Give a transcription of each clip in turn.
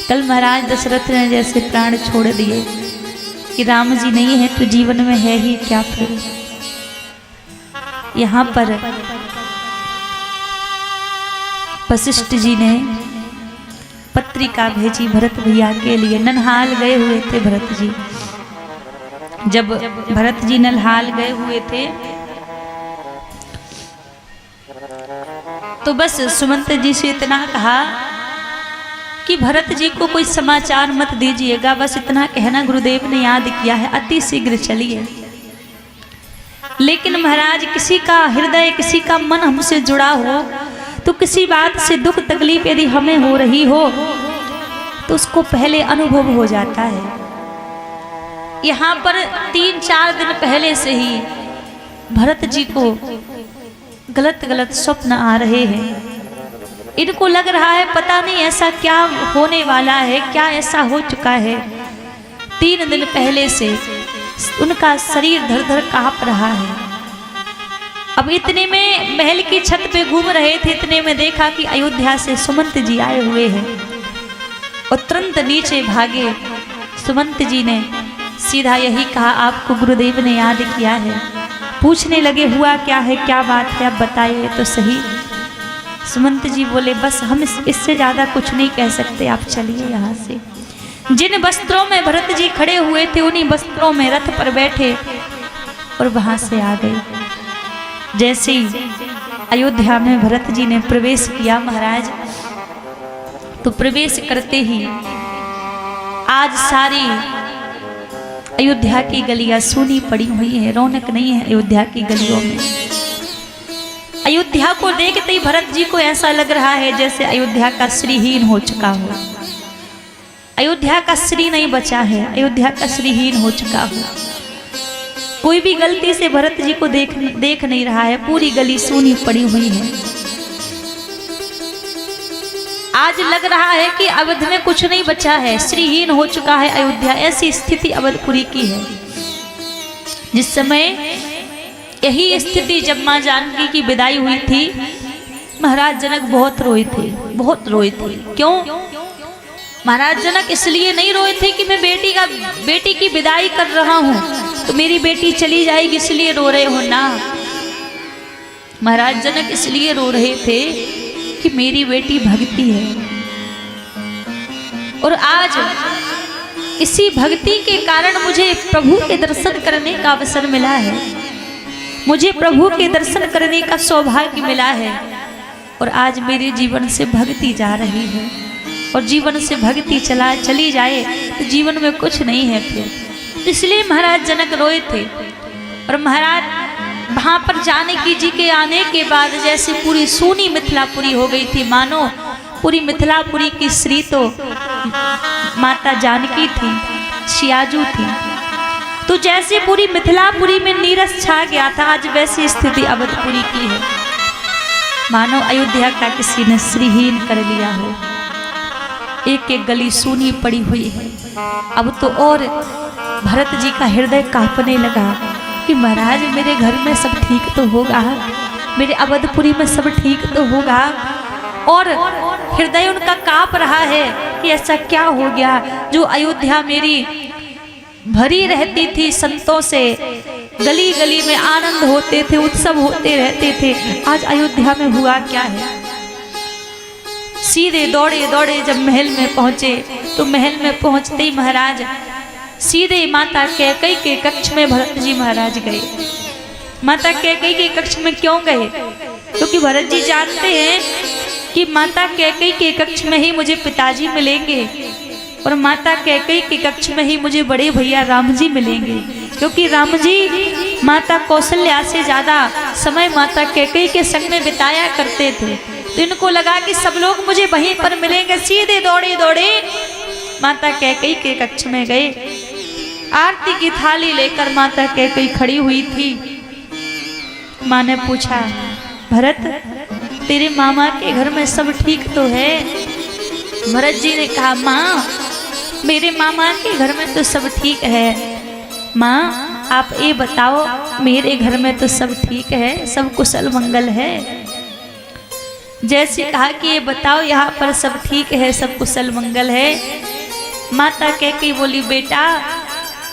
कल महाराज दशरथ ने जैसे प्राण छोड़ दिए कि राम जी नहीं है तो जीवन में है ही क्या फिर। यहाँ पर वशिष्ठ जी ने पत्रिका भेजी भरत भैया के लिए। ननहाल गए हुए थे भरत जी। जब भरत जी ननहाल गए हुए थे तो बस सुमंत जी से इतना कहा कि भरत जी को कोई समाचार मत दीजिएगा, बस इतना कहना गुरुदेव ने याद किया है, अति शीघ्र चलिए। लेकिन महाराज किसी का हृदय, किसी का मन हमसे जुड़ा हो तो किसी बात से दुख तकलीफ यदि हमें हो रही हो तो उसको पहले अनुभव हो जाता है। यहाँ पर 3-4 दिन पहले से ही भरत जी को गलत गलत स्वप्न आ रहे हैं। इनको लग रहा है पता नहीं ऐसा क्या होने वाला है, क्या ऐसा हो चुका है। 3 दिन पहले से उनका शरीर धर धर कांप रहा है। अब इतने में महल की छत पे घूम रहे थे, इतने में देखा कि अयोध्या से सुमंत जी आए हुए हैं और तुरंत नीचे भागे। सुमंत जी ने सीधा यही कहा, आपको गुरुदेव ने याद किया है। पूछने लगे हुआ क्या है, क्या बात है, आप बताइए तो सही। सुमंत जी बोले बस हम इससे ज्यादा कुछ नहीं कह सकते, आप चलिए यहाँ से। जिन वस्त्रों में भरत जी खड़े हुए थे उन्हीं वस्त्रों में रथ पर बैठे और वहां से आ गए। जैसे ही अयोध्या में भरत जी ने प्रवेश किया महाराज, तो प्रवेश करते ही आज सारी अयोध्या की गलियां सूनी पड़ी हुई है, रौनक नहीं है अयोध्या की गलियों में। अयोध्या को देखते ही भरत जी को ऐसा लग रहा है जैसे अयोध्या का श्रीहीन हो चुका हो। अयोध्या का श्री नहीं बचा है, अयोध्या का श्रीहीन हो चुका हो। कोई भी गलती से भरत जी को देख नहीं रहा है, पूरी गली सूनी पड़ी हुई है। आज लग रहा है कि अवध में कुछ नहीं बचा है, श्रीहीन हो चुका है अयोध्या। ऐसी स्थिति अवधपुरी की है। जिस समय यही स्थिति जब मां जानकी की विदाई हुई थी, महाराज जनक बहुत रोए थे, बहुत रोए थे। क्यों? महाराज जनक इसलिए नहीं रोए थे कि मैं बेटी की विदाई कर रहा हूं तो मेरी बेटी चली जाएगी इसलिए रो रहे हो ना। महाराज जनक इसलिए रो रहे थे कि मेरी बेटी भक्ति है और आज इसी भक्ति के कारण मुझे प्रभु के दर्शन करने का अवसर मिला है, मुझे प्रभु के दर्शन करने का सौभाग्य मिला है। और आज मेरे जीवन से भक्ति जा रही है और जीवन से भक्ति चली जाए तो जीवन में कुछ नहीं है फिर। इसलिए महाराज जनक रोए थे। और महाराज वहां पर जानकी जी के आने के बाद जैसे पूरी सूनी मिथिलापुरी हो गई थी, मानो पूरी मिथिलापुरी की श्री तो माता जानकी थी, सियाजू थी। तो जैसे पूरी मिथिलापुरी में नीरस छा गया था, आज वैसी स्थिति अवधपुरी की है, मानो अयोध्या का किसी ने श्रीहीन कर लिया हो। एक एक गली सूनी पड़ी हुई है। अब तो और भरत जी का हृदय कांपने लगा कि महाराज मेरे घर में सब ठीक तो होगा, मेरे अवधपुरी में सब ठीक तो होगा। और हृदय उनका कांप रहा है कि ऐसा क्या हो गया जो अयोध्या मेरी भरी रहती थी संतों से, गली गली में आनंद होते थे, उत्सव होते रहते थे, आज अयोध्या में हुआ क्या है। सीधे दौड़े दौड़े जब महल में पहुंचे तो महल में पहुंचते ही महाराज सीधे माता कैकेयी के कक्ष में भरत जी महाराज गए। माता कैकेयी के कक्ष में क्यों गए? क्योंकि भरत जी जानते हैं कि माता कैकेयी के कक्ष में ही मुझे पिताजी मिलेंगे और माता कैकेयी के कक्ष में ही मुझे बड़े भैया राम जी मिलेंगे। क्योंकि राम जी माता कौशल्या से ज्यादा समय माता कैकेयी के संग में बिताया करते थे, तो इनको लगा कि सब लोग मुझे वहीं पर मिलेंगे। सीधे दौड़े दौड़े माता कैकेयी के कक्ष में गए। आरती की थाली लेकर माता कैकेयी खड़ी हुई थी। माँ ने पूछा, भरत तेरे मामा के घर में सब ठीक तो है? भरत जी ने कहा, माँ मेरे मामा के घर में तो सब ठीक है। माँ आप ये बताओ मेरे घर में तो सब ठीक है, सब कुशल मंगल है। जैसे कहा कि ये बताओ यहाँ पर सब ठीक है, सब कुशल मंगल है। माता कैकेयी बोली बेटा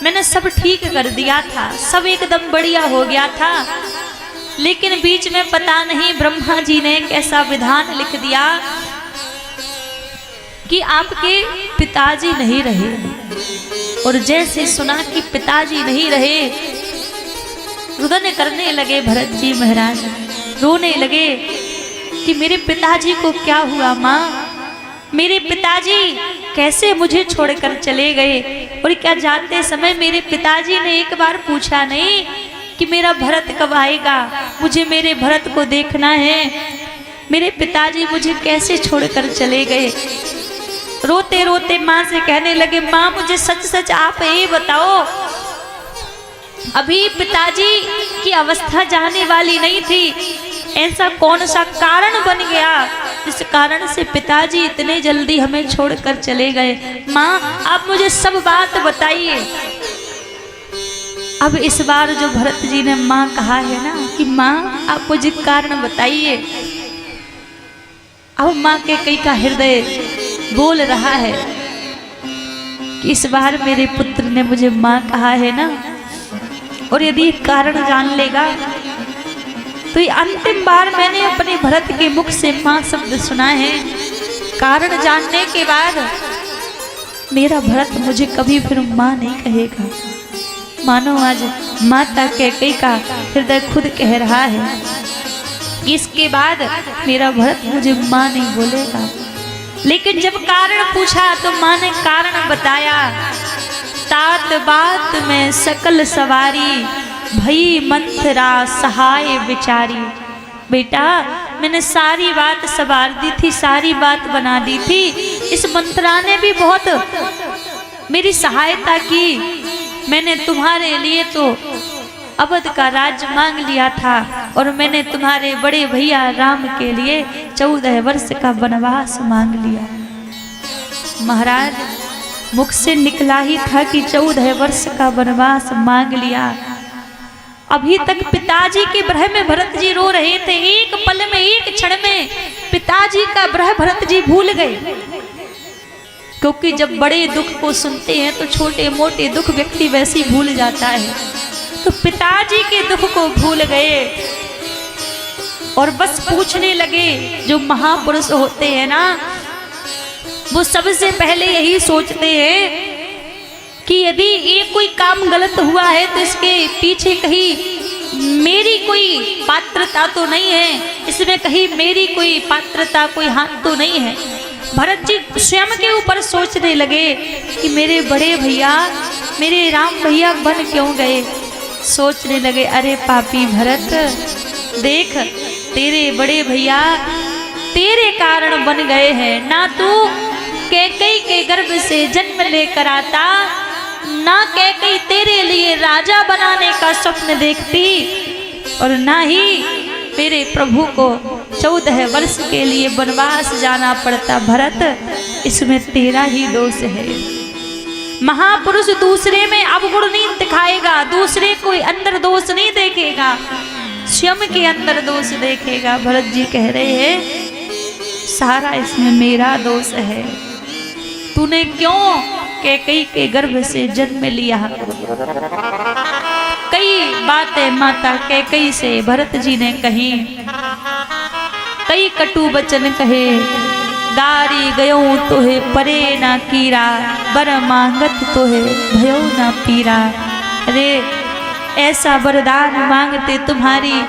मैंने सब ठीक कर दिया था, सब एकदम बढ़िया हो गया था, लेकिन बीच में पता नहीं ब्रह्मा जी ने एक ऐसा विधान लिख दिया कि आपके पिताजी नहीं रहे। और जैसे सुना कि पिताजी नहीं रहे, रुदन करने लगे भरत जी महाराज, रोने लगे कि मेरे पिताजी को क्या हुआ माँ, मेरे पिताजी कैसे मुझे छोड़कर चले गए। और क्या जाते समय मेरे पिताजी ने एक बार पूछा नहीं कि मेरा भरत कब आएगा, मुझे मेरे भरत को देखना है। मेरे पिताजी मुझे कैसे छोड़कर चले गए। रोते रोते माँ से कहने लगे माँ मुझे सच सच आप ये बताओ, अभी पिताजी की अवस्था जाने वाली नहीं थी, ऐसा कौन सा कारण बन गया जिस कारण से पिताजी इतने जल्दी हमें छोड़कर चले गए। माँ आप मुझे सब बात बताइए। अब इस बार जो भरत जी ने माँ कहा है ना कि माँ आप मुझे कारण बताइए, अब माँ कैकेयी का हृदय बोल रहा है कि इस बार मेरे पुत्र ने मुझे माँ कहा है ना, और यदि कारण जान लेगा तो ये अंतिम बार मैंने अपने भरत के मुख से माँ शब्द सुना है। कारण जानने के बाद मेरा भरत मुझे कभी फिर माँ नहीं कहेगा। मानो आज माता कैकेयी का हृदय खुद कह रहा है इसके बाद मेरा भरत मुझे माँ नहीं बोलेगा। लेकिन जब कारण पूछा तो माँ ने कारण बताया। तात बात में सकल सवारी, भई मंथरा सहाय विचारी। बेटा मैंने सारी बात सवार दी थी, सारी बात बना दी थी। इस मंथरा ने भी बहुत मेरी सहायता की। मैंने तुम्हारे लिए तो अवध का राज्य मांग लिया था, और मैंने तुम्हारे बड़े भैया राम के लिए 14 वर्ष का वनवास मांग लिया। महाराज मुख से निकला ही था कि 14 वर्ष का वनवास मांग लिया। अभी तक पिताजी के ब्रह में भरत जी रो रहे थे। एक पल में, एक क्षण में पिताजी का ब्रह भरत जी भूल गए। क्योंकि जब बड़े दुख को सुनते हैं तो छोटे मोटे दुख व्यक्ति वैसे ही भूल जाता है। तो पिताजी के दुख को भूल गए और बस पूछने लगे। जो महापुरुष होते हैं ना, वो सबसे पहले यही सोचते हैं कि यदि ये कोई काम गलत हुआ है तो इसके पीछे कहीं मेरी कोई पात्रता तो नहीं है, इसमें कहीं मेरी कोई पात्रता, कोई हाथ तो नहीं है। भरत जी स्वयं के ऊपर सोचने लगे कि मेरे बड़े भैया, मेरे राम भैया बन क्यों गए। सोचने लगे अरे पापी भरत, देख तेरे बड़े भैया तेरे कारण बन गए हैं। ना तू कैकेयी के गर्भ से जन्म लेकर आता, ना कैकेयी तेरे लिए राजा बनाने का स्वप्न देखती, और ना ही मेरे प्रभु को 14 वर्ष के लिए वनवास जाना पड़ता। भरत इसमें तेरा ही दोष है। महापुरुष दूसरे में अवगुण नहीं दिखाएगा, दूसरे कोई अंदर दोष नहीं देखेगा, स्वयं के अंदर दोष देखेगा। भरत जी कह रहे हैं सारा इसमें मेरा दोष है। तूने क्यों कैकेयी के गर्भ से जन्म लिया। कई बातें माता कैकेयी से भरत जी ने कही, कई कटु वचन कहे। दारी गयो तोहे परे ना कीरा, बर मांगत तोहे भयो ना पीरा। अरे ऐसा वरदान मांगते तुम्हारी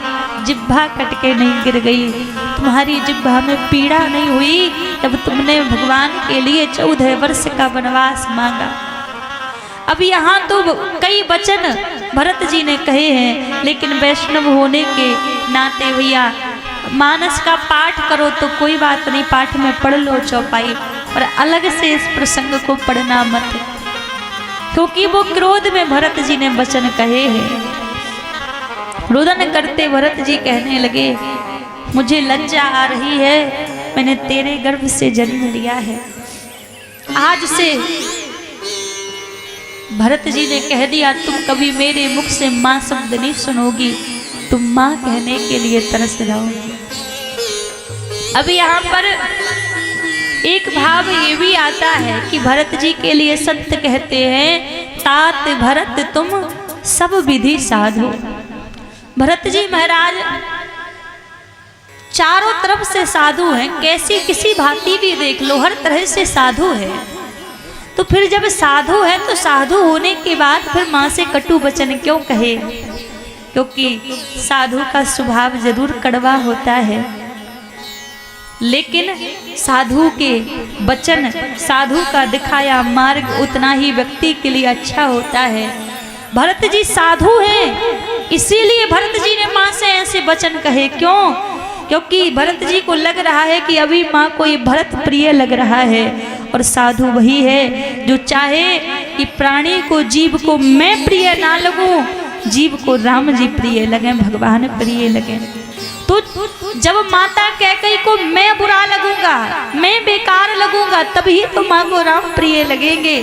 जिह्वा कटके नहीं गिर गई, तुम्हारी जिह्वा में पीड़ा नहीं हुई जब तुमने भगवान के लिए 14 वर्ष का वनवास मांगा। अब यहाँ तो कई वचन भरत जी ने कहे हैं, लेकिन वैष्णव होने के नाते भैया मानस का पाठ करो तो कोई बात नहीं, पाठ में पढ़ लो चौपाई, और अलग से इस प्रसंग को पढ़ना मत, क्योंकि वो क्रोध में भरत जी ने वचन कहे हैं। रुदन करते भरत जी कहने लगे मुझे लज्जा आ रही है, मैंने तेरे गर्भ से जन्म लिया है। आज से भरत जी ने कह दिया तुम कभी मेरे मुख से माँ शब्द नहीं सुनोगी, तुम माँ कहने के लिए तरस जाओगी। अब यहाँ पर एक भाव ये भी आता है कि भरत जी के लिए संत कहते हैं, तात भरत तुम सब विधि साधो। भरत जी महाराज चारों तरफ से साधु हैं, कैसी किसी भांति भी देख लो, हर तरह से साधु है। तो फिर जब साधु है तो साधु होने के बाद फिर माँ से कटु वचन क्यों कहे? क्योंकि साधु का स्वभाव जरूर कड़वा होता है, लेकिन साधु के वचन, साधु का दिखाया मार्ग उतना ही व्यक्ति के लिए अच्छा होता है। भरत जी साधु हैं, इसीलिए भरत जी ने माँ से ऐसे वचन कहे। क्यों? क्योंकि भरत जी को लग रहा है कि अभी माँ को ये भरत प्रिय लग रहा है, और साधु वही है जो चाहे कि प्राणी को, जीव को मैं प्रिय ना लगूं, जीव को राम जी प्रिय लगे, भगवान प्रिय लगे। तो जब माता कैकेयी को मैं बुरा लगूंगा, मैं बेकार लगूंगा, तभी तो माँ को राम प्रिय लगेंगे।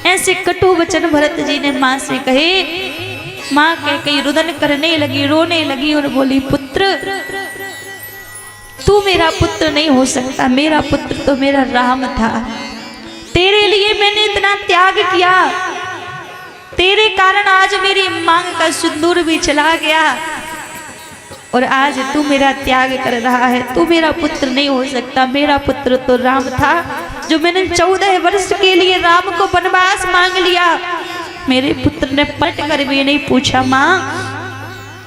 ऐसे कटु वचन भरत जी ने माँ से कहे। माँ कैकेयी रुदन करने लगी, रोने लगी और बोली, पुत्र तू मेरा पुत्र नहीं हो सकता, मेरा पुत्र तो मेरा राम था। तेरे लिए मैंने इतना त्याग किया, तेरे कारण आज मेरी मांग का सिंदूर भी चला गया, और आज तू मेरा त्याग कर रहा है। तू मेरा पुत्र नहीं हो सकता, मेरा पुत्र तो राम था, जो मैंने 14 वर्ष के लिए राम को वनवास मांग लिया। मेरे पुत्र ने पलट कर भी नहीं पूछा, माँ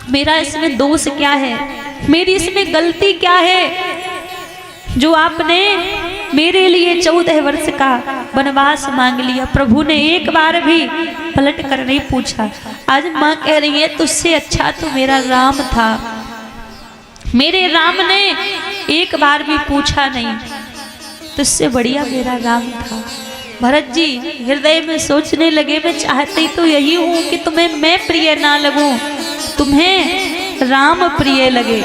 मेरा इसमें दोष क्या है, मेरी इसमें गलती क्या है, जो आपने मेरे लिए 14 वर्ष का वनवास मांग लिया। प्रभु ने एक बार भी पलट कर नहीं पूछा। आज माँ कह रही है, तुझसे अच्छा तो मेरा राम था, मेरे राम ने एक बार भी पूछा नहीं, तुझसे बढ़िया मेरा राम था। भरत जी हृदय में सोचने लगे, मैं चाहती तो यही हूँ कि तुम्हें मैं प्रिय ना लगूं, तुम्हें राम प्रिय लगे।